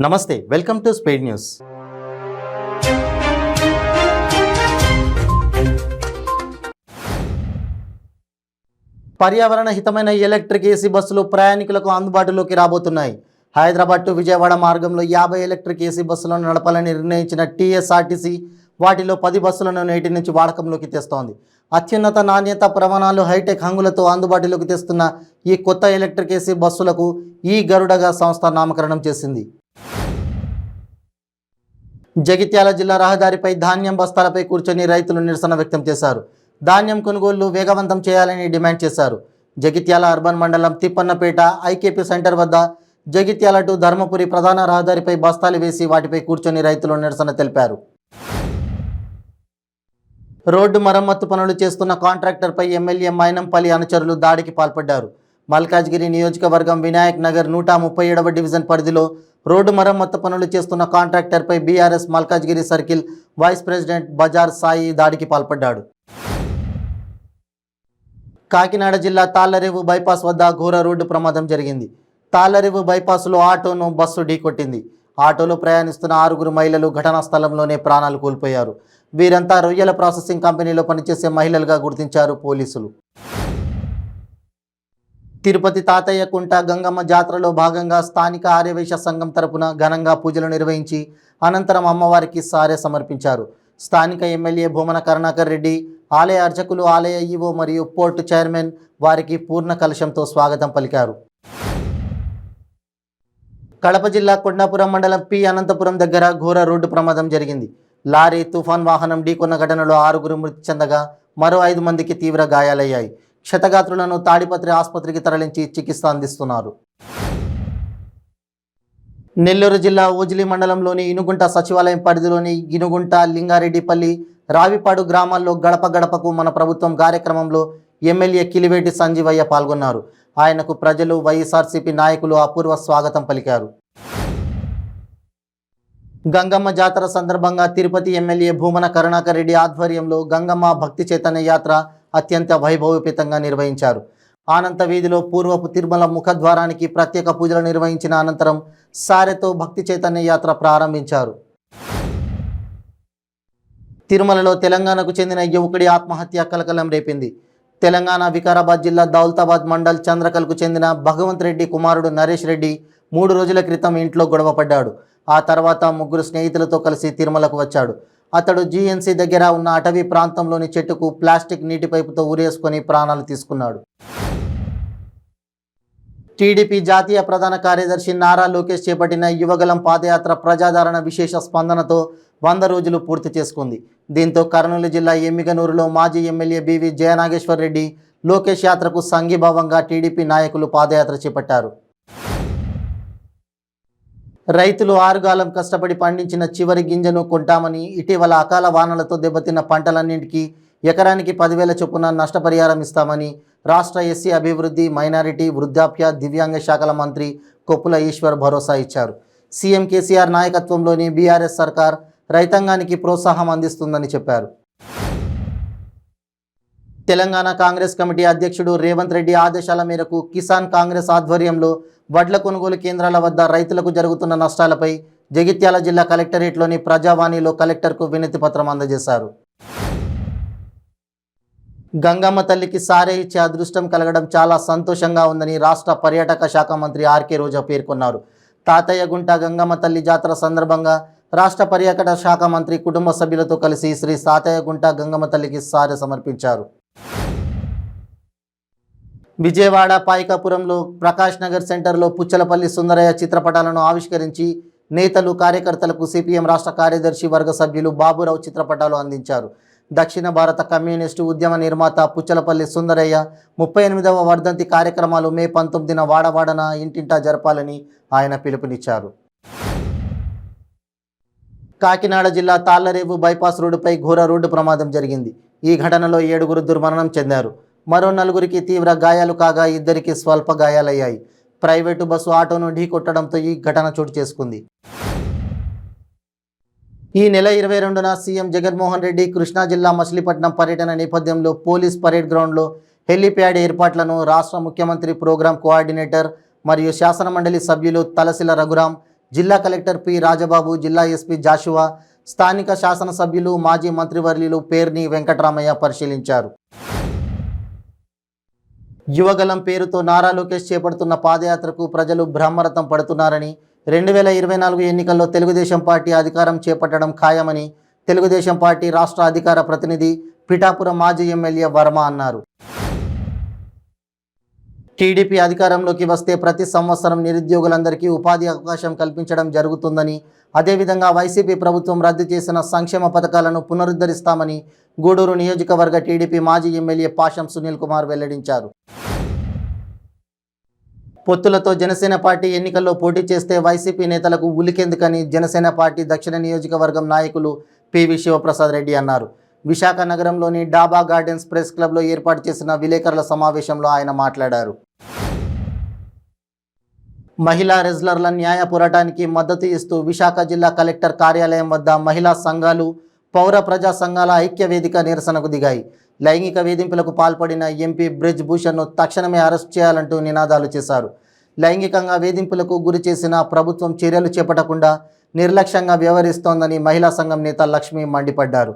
నమస్తే, welcome to speed news. పర్యావరణ హితమైన electric AC బస్సులు ప్రయాణికులకు అందుబాటులోకి రాబోతున్నాయి. హైదరాబాద్ టు విజయవాడ మార్గంలో 50 ఎలక్ట్రిక్ ఏసీ బస్సులను నడపాలని నిర్ణయించిన టీఎస్ఆర్టీసీ వాటిలో 10 బస్సులను నేటి నుంచి వాడకంలోకి తెస్తోంది. అత్యున్నత నాణ్యత ప్రమాణాలు, హైటెక్ హంగులతో అందుబాటులోకి తెస్తున్న ఈ కొత్త ఎలక్ట్రిక్ ఏసీ బస్సులకు ఈ గరుడగా సంస్థ నామకరణం చేసింది. జగిత్యాల జిల్లా రహదారిపై ధాన్యం బస్తాలపై కూర్చొని రైతులు నిరసన వ్యక్తం చేశారు. ధాన్యం కొనుగోళ్లు వేగవంతం చేయాలని డిమాండ్ చేశారు. జగిత్యాల అర్బన్ మండలం తిప్పన్నపేట ఐకేపీ సెంటర్ వద్ద జగిత్యాల టు ధర్మపురి ప్రధాన రహదారిపై బస్తాలు వేసి వాటిపై కూర్చొని రైతులు నిరసన తెలిపారు. రోడ్డు మరమ్మత్తు పనులు చేస్తున్న కాంట్రాక్టర్పై ఎమ్మెల్యే మైనంపల్లి అనుచరులు దాడికి పాల్పడ్డారు. మల్కాజ్గిరి నియోజకవర్గం వినాయక్ నగర్ 137వ డివిజన్ పరిధిలో రోడ్డు మరమ్మత్తు పనులు చేస్తున్న కాంట్రాక్టర్పై BRS Malkajgiri circle vice president Bazar Sai దాడికి పాల్పడ్డాడు. కాకినాడ జిల్లా తాళ్లరేవు బైపాస్ వద్ద ఘోర రోడ్డు ప్రమాదం జరిగింది. తాళ్లరేవు బైపాస్లో ఆటోను బస్సు ఢీకొట్టింది. ఆటోలో ప్రయాణిస్తున్న 6 మహిళలు ఘటనా స్థలంలోనే ప్రాణాలు కోల్పోయారు. వీరంతా రొయ్యల ప్రాసెసింగ్ కంపెనీలో పనిచేసే మహిళలుగా గుర్తించారు పోలీసులు. తిరుపతి తాతయ్య కుంట గంగమ్మ జాతరలో భాగంగా స్థానిక ఆర్యవైశ్య సంఘం తరపున ఘనంగా పూజలు నిర్వహించి అనంతరం అమ్మవారికి సారె సమర్పించారు. స్థానిక ఎమ్మెల్యే భూమన కరుణాకర్ రెడ్డి, ఆలయ అర్చకులు, ఆలయ ఈవో మరియు పోర్టు చైర్మన్ వారికి పూర్ణ కలశంతో స్వాగతం పలికారు. కడప జిల్లా కొండాపురం మండలం పి అనంతపురం దగ్గర ఘోర రోడ్డు ప్రమాదం జరిగింది. లారీ తుఫాన్ వాహనం ఢీకొన్న ఘటనలో 6 మృతి చెందగా మరో 5 మందికి తీవ్ర గాయాలయ్యాయి. క్షతగాత్రులను తాడిపత్రి ఆసుపత్రికి తరలించి చికిత్స అందిస్తున్నారు. నెల్లూరు జిల్లా ఓజిలి మండలంలోని ఇనుగుంట సచివాలయం పరిధిలోని ఇనుగుంట, లింగారెడ్డిపల్లి, రావిపాడు గ్రామాల్లో గడప గడపకు మన ప్రభుత్వం కార్యక్రమంలో ఎమ్మెల్యే కిలివేటి సంజీవయ్య పాల్గొన్నారు. ఆయనకు ప్రజలు, వైఎస్ఆర్సీపీ నాయకులు అపూర్వ స్వాగతం పలికారు. గంగమ్మ జాతర సందర్భంగా తిరుపతి ఎమ్మెల్యే భూమన కరుణాకర్ రెడ్డి ఆధ్వర్యంలో గంగమ్మ భక్తి చైతన్య యాత్ర అత్యంత వైభవోపేతంగా నిర్వహించారు. ఆనంత వీధిలో పూర్వపు తిరుమల ముఖద్వారానికి ప్రత్యేక పూజలు నిర్వహించిన అనంతరం సారెతో భక్తి చైతన్య యాత్ర ప్రారంభించారు. తిరుమలలో తెలంగాణకు చెందిన యువకుడి ఆత్మహత్య కలకలం రేపింది. తెలంగాణ వికారాబాద్ జిల్లా దౌలతాబాద్ మండల్ చంద్రకల్కు చెందిన భగవంత్ రెడ్డి కుమారుడు నరేష్ రెడ్డి 3 రోజుల క్రితం ఇంట్లో గొడవపడ్డాడు. ఆ తర్వాత 3 స్నేహితులతో కలిసి తిరుమలకు వచ్చాడు. అతడు జీఎన్సీ దగ్గర ఉన్న అటవీ ప్రాంతంలోని చెట్టుకు ప్లాస్టిక్ నీటి పైపుతో ఊరేసుకొని ప్రాణాలు తీసుకున్నాడు. టీడీపీ జాతీయ ప్రధాన కార్యదర్శి నారా లోకేష్ చేపట్టిన యువగలం పాదయాత్ర ప్రజాదరణ విశేష స్పందనతో 100 రోజులు పూర్తి చేసుకుంది. దీంతో కర్నూలు జిల్లా ఎమ్మిగనూరులో మాజీ ఎమ్మెల్యే బివి జయనాగేశ్వర్ రెడ్డి లోకేష్ యాత్రకు సంఘీభావంగా టీడీపీ నాయకులు పాదయాత్ర చేపట్టారు. రైతులు ఆరుగాలం కష్టపడి పండించిన చివరి గింజను కొంటామని, ఇటీవల అకాల వానలతో దెబ్బతిన్న పంటలన్నింటికీ ఎకరానికి 10,000 చొప్పున నష్టపరిహారం ఇస్తామని రాష్ట్ర ఎస్సీ అభివృద్ధి, మైనారిటీ, వృద్ధాప్య, దివ్యాంగ శాఖల మంత్రి కొప్పుల ఈశ్వర్ భరోసా ఇచ్చారు. సీఎం కేసీఆర్ నాయకత్వంలోని బీఆర్ఎస్ సర్కార్ రైతాంగానికి ప్రోత్సాహం అందిస్తుందని చెప్పారు. తెలంగాణ కాంగ్రెస్ కమిటీ అధ్యక్షుడు రేవంత్ రెడ్డి ఆదేశాల మేరకు కిసాన్ కాంగ్రెస్ ఆధ్వర్యంలో వడ్ల కొనుగోలు కేంద్రాల వద్ద రైతులకు జరుగుతున్న నష్టాలపై జగిత్యాల జిల్లా కలెక్టరేట్లోని ప్రజావాణిలో కలెక్టర్కు వినతి పత్రం అందజేశారు. గంగమ్మ తల్లికి సారే ఇచ్చే అదృష్టం కలగడం చాలా సంతోషంగా ఉందని రాష్ట్ర పర్యాటక శాఖ మంత్రి ఆర్కే రోజా పేర్కొన్నారు. తాతయ్యగుంట గంగమ్మ తల్లి జాతర సందర్భంగా రాష్ట్ర పర్యాటక శాఖ మంత్రి కుటుంబ సభ్యులతో కలిసి శ్రీ తాతయ్యగుంట గంగమ్మ తల్లికి సారె సమర్పించారు. విజయవాడ పాయికాపురంలో ప్రకాష్ నగర్ సెంటర్లో పుచ్చలపల్లి సుందరయ్య చిత్రపటాలను ఆవిష్కరించి నేతలు, కార్యకర్తలకు సిపిఎం రాష్ట్ర కార్యదర్శి వర్గ సభ్యులు బాబురావు చిత్రపటాలు అందించారు. దక్షిణ భారత కమ్యూనిస్టు ఉద్యమ నిర్మాత పుచ్చలపల్లి సుందరయ్య 38వ వర్ధంతి కార్యక్రమాలు మే 19న వాడవాడన ఇంటింటా జరపాలని ఆయన పిలుపునిచ్చారు. కాకినాడ జిల్లా తాళ్లరేవు బైపాస్ రోడ్డుపై ఘోర రోడ్డు ప్రమాదం జరిగింది. ఈ ఘటనలో 7 దుర్మరణం చెందారు. మరో 4కి తీవ్ర గాయాలు కాగా 2కి స్వల్ప గాయాలయ్యాయి. ప్రైవేటు బస్సు ఆటోను ఢీకొట్టడంతో ఈ ఘటన చోటు చేసుకుంది. ఈ నెల 22న సీఎం జగన్మోహన్ రెడ్డి కృష్ణా జిల్లా మచిలీపట్నం పర్యటన నేపథ్యంలో పోలీస్ పరేడ్ గ్రౌండ్లో హెలీప్యాడ్ ఏర్పాట్లను రాష్ట్ర ముఖ్యమంత్రి ప్రోగ్రాం కోఆర్డినేటర్ మరియు శాసనమండలి సభ్యులు తలసిల రఘురాం, జిల్లా కలెక్టర్ పి రాజబాబు, జిల్లా ఎస్పీ జాషువా, స్థానిక శాసనసభ్యులు, మాజీ మంత్రివర్యులు పేర్ని వెంకటరామయ్య పరిశీలించారు. యువగలం పేరుతో నారా లోకేష్ చేపడుతున్న పాదయాత్రకు ప్రజలు బ్రహ్మరథం పడుతున్నారని, 2024 ఎన్నికల్లో తెలుగుదేశం పార్టీ అధికారం చేపట్టడం ఖాయమని తెలుగుదేశం పార్టీ రాష్ట్ర అధికార ప్రతినిధి పిఠాపురం మాజీ ఎమ్మెల్యే వర్మ అన్నారు. టీడీపీ అధికారంలోకి వస్తే ప్రతి సంవత్సరం నిరుద్యోగులందరికీ ఉపాధి అవకాశం కల్పించడం జరుగుతుందని, అదేవిధంగా వైసీపీ ప్రభుత్వం రద్దు చేసిన సంక్షేమ పథకాలను పునరుద్ధరిస్తామని గూడూరు నియోజకవర్గ టీడీపీ మాజీ ఎమ్మెల్యే పాషం సునీల్ కుమార్ వెల్లడించారు. పొత్తులతో జనసేన పార్టీ ఎన్నికల్లో పోటీ చేస్తే వైసీపీ నేతలకు ఉలికెందుకని జనసేన పార్టీ దక్షిణ నియోజకవర్గం నాయకులు పివి శివప్రసాద్ రెడ్డి అన్నారు. విశాఖ నగరంలోని డాబా గార్డెన్స్ ప్రెస్ క్లబ్లో ఏర్పాటు చేసిన విలేకరుల సమావేశంలో ఆయన మాట్లాడారు. మహిళా రెజ్లర్ల న్యాయ పోరాటానికి మద్దతు ఇస్తూ విశాఖ జిల్లా కలెక్టర్ కార్యాలయం వద్ద మహిళా సంఘాలు, పౌర ప్రజా సంఘాల ఐక్య వేదిక నిరసనకు దిగాయి. లైంగిక వేధింపులకు పాల్పడిన ఎంపీ బ్రిజ్ భూషణ్ను తక్షణమే అరెస్ట్ చేయాలంటూ నినాదాలు చేశారు. లైంగికంగా వేధింపులకు గురి చేసిన ప్రభుత్వం చర్యలు చేపట్టకుండా నిర్లక్ష్యంగా వ్యవహరిస్తోందని మహిళా సంఘం నేత లక్ష్మి మండిపడ్డారు.